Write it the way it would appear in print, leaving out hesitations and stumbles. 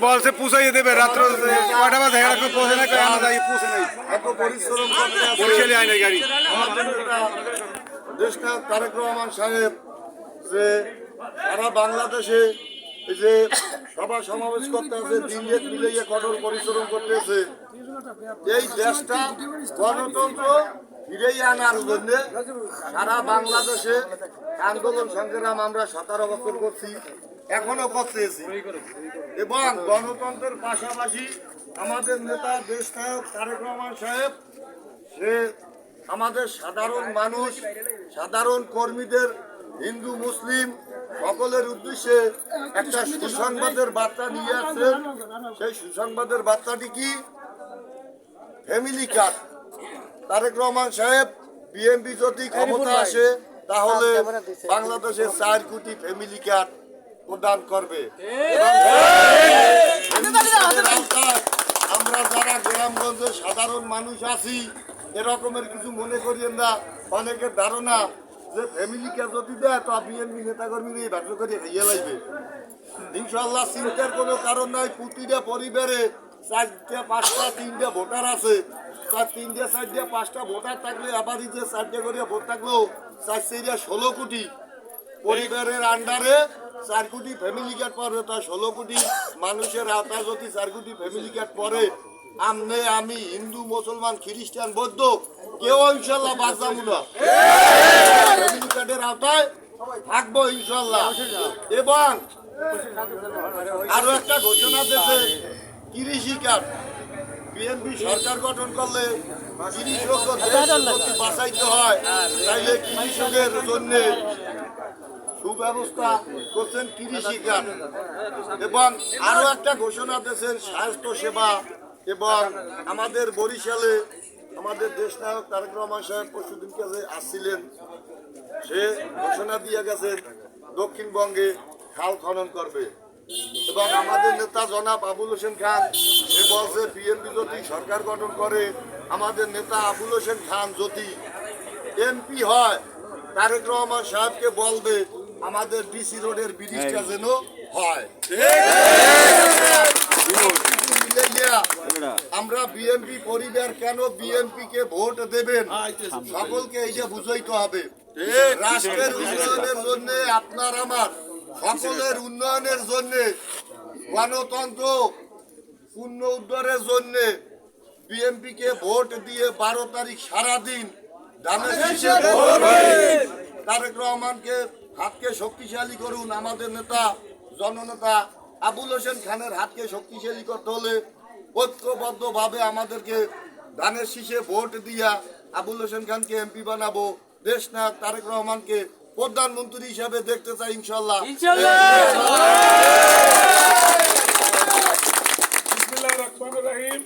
বলছে পুষাইয়ে দেবে রাত্র কয়টা বাজে পৌঁছে না পৌঁছে নাই এত পরিশ্রম করতে আছে বরিশালে আয় নাই গাড়ি আমাদের দেশটা তারেক রহমান সাহেব যে সারা বাংলাদেশে এই যে সভা সমাবেশ করতে আছে দিন রাত মিলিয়ে কঠোর পরিশ্রম করতেছে এই দেশটা গণতন্ত্র ফিরেই আনার জন্য সারা বাংলাদেশে আন্দোলন সংগ্রাম আমরা 17 বছর করছি, এখনো করতেছি এবং গণতন্ত্রের পাশাপাশি আমাদের নেতা দেশ নায়ক তারেক রহমান সাহেব সে আমাদের সাধারণ মানুষ সাধারণ কর্মীদের হিন্দু মুসলিম সকলের উদ্দেশ্যে একটা সুসংবাদের বার্তা নিয়ে আসছেন। সেই সুসংবাদের বার্তাটি কি? Family card. তারেক রহমান সাহেব বিএনপি যদি ক্ষমতা আসে তাহলে বাংলাদেশে 4 কোটি ফ্যামিলি কার্ড প্রদান করবে। আমরা যারা গ্রামগঞ্জে সাধারণ মানুষ আছি এরকমের কিছু মনে করিয়েন না। অনেকের ধারণা যে ফ্যামিলি কার্ড যদি দেয় তো বিএনপি নেতাকর্মীরা এই ব্যবসা করে খাইয়ে লাগবে। ইনশাল্লাহ চিন্তার কোনো কারণ নাই। প্রতিটা পরিবারে 4টা 5টা 3টা ভোটার আছে। তার 3টা 4টা 5টা ভোটার থাকলে আবার যে 4টা করে ভোট থাকলেও 4 16 কোটি পরিবারের আন্ডারে 4 কোটি ফ্যামিলি কার্ড পাবে। তার 16 কোটি মানুষের আওতায় যদি 4 কোটি ফ্যামিলি কার্ড পরে আমনে আমি হিন্দু মুসলমান খ্রিস্টান বৌদ্ধ কেউ ইনশাল্লাহ বাদ যাবো না, ফ্যামিলি কার্ডের আওতায় থাকবো ইনশাল্লাহ। এবং আরো একটা ঘোষণা দিয়েছে কৃষি কার্ড। বিএনপি সরকার গঠন করলে কৃষকদের বাঁচাইতে হয়, তাইলে কৃষকের জন্য সুব্যবস্থা করছেন কৃষি কার্ড। এবং আরো একটা ঘোষণা দিয়েছেন স্বাস্থ্য সেবা। এবং আমাদের বরিশালে আমাদের দেশ নায়ক তারেক রহমান সাহেব পরশুদিন কাছে আসছিলেন, সে ঘোষণা দিয়ে গেছেন দক্ষিণবঙ্গে খাল খনন করবে। এবং আমাদের নেতা জনাব আবুল হোসেন খান সে বলছে বিএনপি যদি সরকার গঠন করে আমাদের নেতা আবুল হোসেন খান যদি এমপি হয় তারেক রহমান সাহেবকে বলবে আমাদের ডিসি রোডের ব্রিজটা যেন হয়। আমরা বিএনপি পরিবার কেন বিএনপি কে ভোট দেবেন সকলকে এইটা বুঝাইতে হবে। রাষ্ট্রের উন্নয়নের জন্য আপনার আমার সকলের উন্নয়নের জন্য গণতন্ত্র পূর্ণ উদ্ধারের জন্য বিএনপি কে ভোট দিয়ে 12 তারিখ সারাদিন তারেক রহমানকে হাতকে শক্তিশালী করুন। আমাদের নেতা জননেতা আবুল হোসেন খানের হাতকে শক্তিশালী করতে হলে ঐক্যবদ্ধ ভাবে আমাদেরকে ধানের শীষে ভোট দিয়া আবুল হোসেন খানকে এমপি বানাবো। দেশ নায়ক তারেক রহমানকে প্রধানমন্ত্রী হিসাবে দেখতে চাই ইনশাল্লাহ। বিসমিল্লাহির রহমানির রহিম।